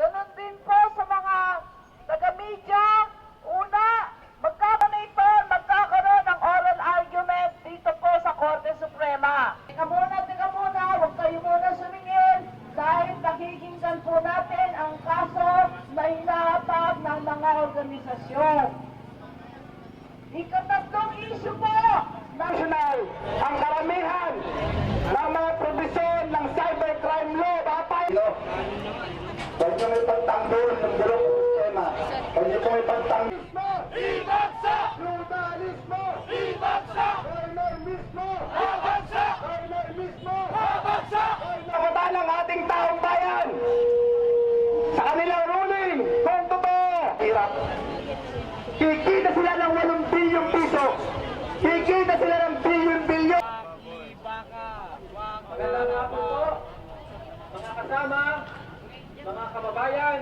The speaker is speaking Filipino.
Ganon din po sa mga taga-media. Una, magkakaroon ng oral argument dito po sa Korte Suprema. Teka muna, huwag kayo muna sumingil dahil nakikinggan po natin ang kaso na hinahatag ng mga organisasyon. Ikatatlong issue po, national, ang karamihan ng mga provision ng cybercrime law, papay. Huwag nyo may pagtanggol ng bulong sistema. Huwag nyo may pagtanggol. Ibagsak! Pluralismo! Ibagsak! Alarmismo! Ibagsak! Alarmismo! Ibagsak! Nakata ng ating taong bayan sa kanilang ruling kung totoo. Hirap. Kikita sila ng 8 bilyong piso. Kikita sila ng bilyon-bilyon. Magandang hapon po, mga kasama, mga kababayan.